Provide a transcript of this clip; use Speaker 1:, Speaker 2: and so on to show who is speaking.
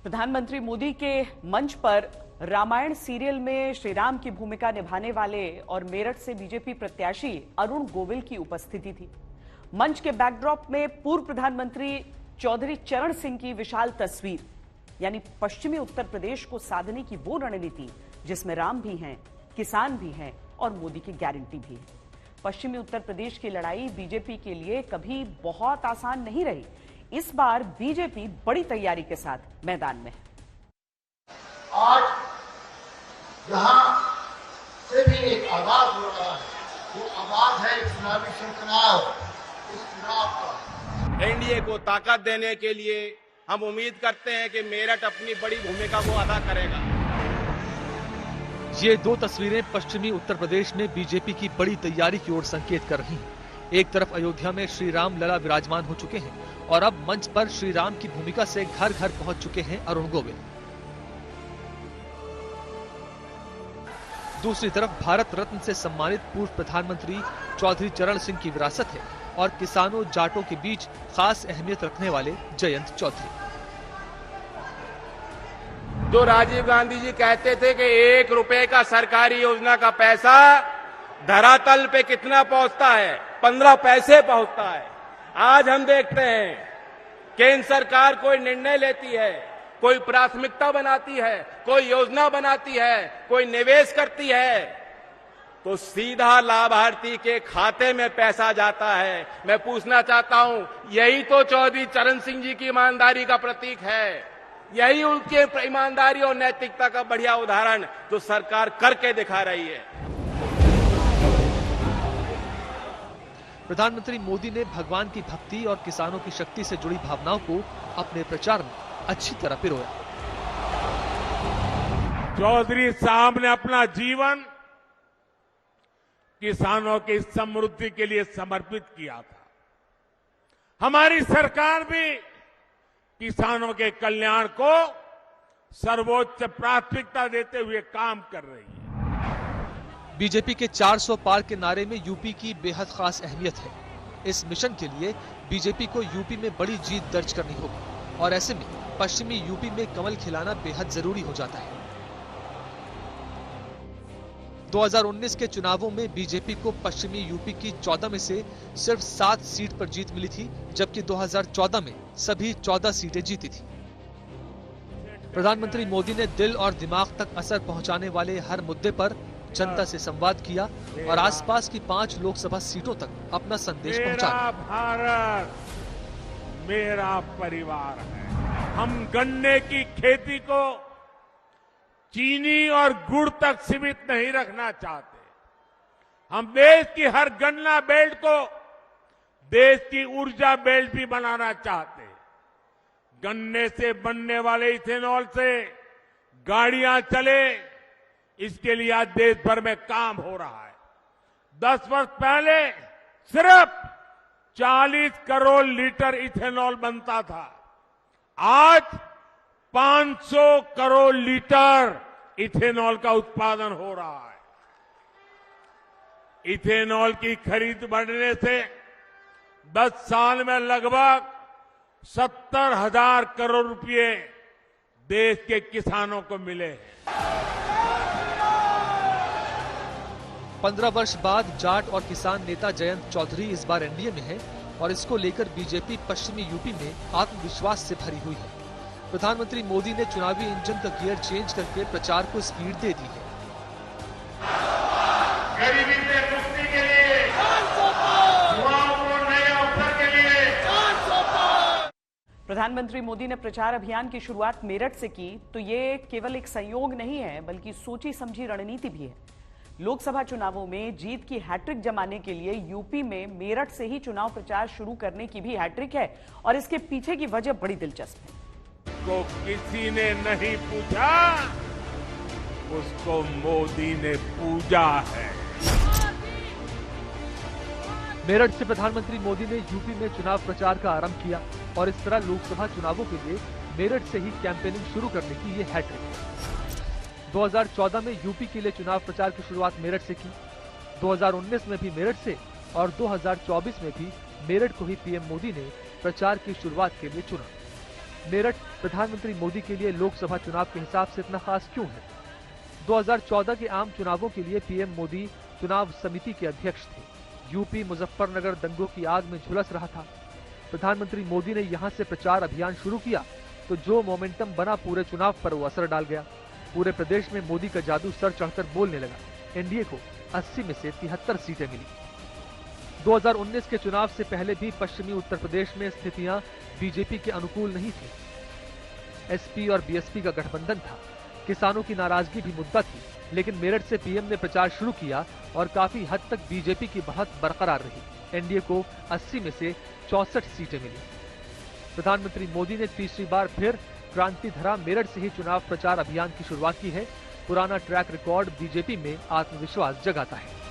Speaker 1: प्रधानमंत्री मोदी के मंच पर रामायण सीरियल में श्री राम की भूमिका निभाने वाले और मेरठ से बीजेपी प्रत्याशी अरुण गोविल की उपस्थिति थी। मंच के बैकड्रॉप में पूर्व प्रधानमंत्री चौधरी चरण सिंह की विशाल तस्वीर, यानी पश्चिमी उत्तर प्रदेश को साधने की वो रणनीति जिसमें राम भी हैं, किसान भी हैं और मोदी की गारंटी भी है। पश्चिमी उत्तर प्रदेश की लड़ाई बीजेपी के लिए कभी बहुत आसान नहीं रही। इस बार बीजेपी बड़ी तैयारी के साथ मैदान में है।
Speaker 2: आज यहां से भी एक आवाज हो रहा है, वो आवाज है चुनावी शंखनाद, इस चुनाव का।
Speaker 3: एनडीए को ताकत देने के लिए हम उम्मीद करते हैं कि मेरठ अपनी बड़ी भूमिका को अदा करेगा।
Speaker 4: ये दो तस्वीरें पश्चिमी उत्तर प्रदेश में बीजेपी की बड़ी तैयारी की ओर संकेत कर रही हैं। एक तरफ अयोध्या में श्री राम लला विराजमान हो चुके हैं और अब मंच पर श्री राम की भूमिका से घर घर पहुंच चुके हैं अरुण गोविल। दूसरी तरफ भारत रत्न से सम्मानित पूर्व प्रधानमंत्री चौधरी चरण सिंह की विरासत है और किसानों जाटों के बीच खास अहमियत रखने वाले जयंत चौधरी।
Speaker 3: जो राजीव गांधी जी कहते थे कि 1 रुपए का सरकारी योजना का पैसा धरातल पे कितना पहुंचता है, 15 पैसे पहुंचता है। आज हम देखते हैं केंद्र सरकार कोई निर्णय लेती है, कोई प्राथमिकता बनाती है, कोई योजना बनाती है, कोई निवेश करती है, तो सीधा लाभार्थी के खाते में पैसा जाता है। मैं पूछना चाहता हूं, यही तो चौधरी चरण सिंह जी की ईमानदारी का प्रतीक है, यही उनके ईमानदारी और नैतिकता का बढ़िया उदाहरण जो सरकार करके दिखा रही है।
Speaker 4: प्रधानमंत्री मोदी ने भगवान की भक्ति और किसानों की शक्ति से जुड़ी भावनाओं को अपने प्रचार में अच्छी तरह पिरोया।
Speaker 5: चौधरी साहब ने अपना जीवन किसानों की समृद्धि के लिए समर्पित किया था। हमारी सरकार भी किसानों के कल्याण को सर्वोच्च प्राथमिकता देते हुए काम कर रही है।
Speaker 4: बीजेपी के 400 पार के नारे में यूपी की बेहद खास अहमियत है। इस मिशन के लिए बीजेपी को यूपी में बड़ी जीत दर्ज करनी होगी और ऐसे में पश्चिमी यूपी में कमल खिलाना बेहद जरूरी हो जाता है। 2019 के चुनावों में बीजेपी को पश्चिमी यूपी की 14 में से सिर्फ 7 सीट पर जीत मिली थी, जबकि 2014 में सभी 14 सीटें जीती थी। प्रधानमंत्री मोदी ने दिल और दिमाग तक असर पहुंचाने वाले हर मुद्दे पर जनता से संवाद किया और आसपास की 5 लोकसभा सीटों तक अपना संदेश पहुंचाया।
Speaker 5: मेरा भारत मेरा परिवार है। हम गन्ने की खेती को चीनी और गुड़ तक सीमित नहीं रखना चाहते। हम देश की हर गन्ना बेल्ट को देश की ऊर्जा बेल्ट भी बनाना चाहते। गन्ने से बनने वाले इथेनॉल से गाड़ियां चले, इसके लिए आज देश भर में काम हो रहा है। 10 वर्ष पहले सिर्फ 40 करोड़ लीटर इथेनॉल बनता था, आज 500 करोड़ लीटर इथेनॉल का उत्पादन हो रहा है। इथेनॉल की खरीद बढ़ने से 10 साल में लगभग 70,000 करोड़ रुपए देश के किसानों को मिले हैं।
Speaker 4: 15 वर्ष बाद जाट और किसान नेता जयंत चौधरी इस बार एनडीए में है और इसको लेकर बीजेपी पश्चिमी यूपी में आत्मविश्वास से भरी हुई है। प्रधानमंत्री मोदी ने चुनावी इंजन का गियर चेंज करके प्रचार को स्पीड दे दी है।
Speaker 2: गरीबी से मुक्ति के लिए, युवाओं को नए अवसर के लिए।
Speaker 1: प्रधानमंत्री मोदी ने प्रचार अभियान की शुरुआत मेरठ से की, तो ये केवल एक संयोग नहीं है बल्कि सोची समझी रणनीति भी है। लोकसभा चुनावों में जीत की हैट्रिक जमाने के लिए यूपी में मेरठ से ही चुनाव प्रचार शुरू करने की भी हैट्रिक है और इसके पीछे की वजह बड़ी दिलचस्प है।
Speaker 5: को किसी ने नहीं पूछा, उसको मोदी ने पूजा है।
Speaker 4: मेरठ से प्रधानमंत्री मोदी ने यूपी में चुनाव प्रचार का आरंभ किया और इस तरह लोकसभा चुनावों के लिए मेरठ से ही कैंपेनिंग शुरू करने की ये हैट्रिक है। 2014 में यूपी के लिए चुनाव प्रचार की शुरुआत मेरठ से की, 2019 में भी मेरठ से और 2024 में भी मेरठ को ही पीएम मोदी ने प्रचार की शुरुआत के लिए चुना। मेरठ प्रधानमंत्री मोदी के लिए लोकसभा चुनाव के हिसाब से इतना खास क्यों है? 2014 के आम चुनावों के लिए पीएम मोदी चुनाव समिति के अध्यक्ष थे। यूपी मुजफ्फरनगर दंगों की आग में झुलस रहा था। प्रधानमंत्री मोदी ने यहां से प्रचार अभियान शुरू किया तो जो मोमेंटम बना पूरे चुनाव पर वो असर डाल गया। पूरे प्रदेश में मोदी का जादू सर चढ़कर बोलने लगा। एनडीए को 80 में से 73 सीटें मिली। 2019 के चुनाव से पहले भी पश्चिमी उत्तर प्रदेश में स्थितियां बीजेपी के अनुकूल नहीं थी। एसपी और बीएसपी का गठबंधन था। किसानों की नाराजगी भी मुद्दा थी, लेकिन मेरठ से पीएम ने प्रचार शुरू किया और काफी हद तक बीजेपी की बढ़त बरकरार रही। एनडीए को 80 में से 64 सीटें मिली। प्रधानमंत्री मोदी ने तीसरी बार फिर क्रांतिधरा मेरठ से ही चुनाव प्रचार अभियान की शुरुआत की है। पुराना ट्रैक रिकॉर्ड बीजेपी में आत्मविश्वास जगाता है।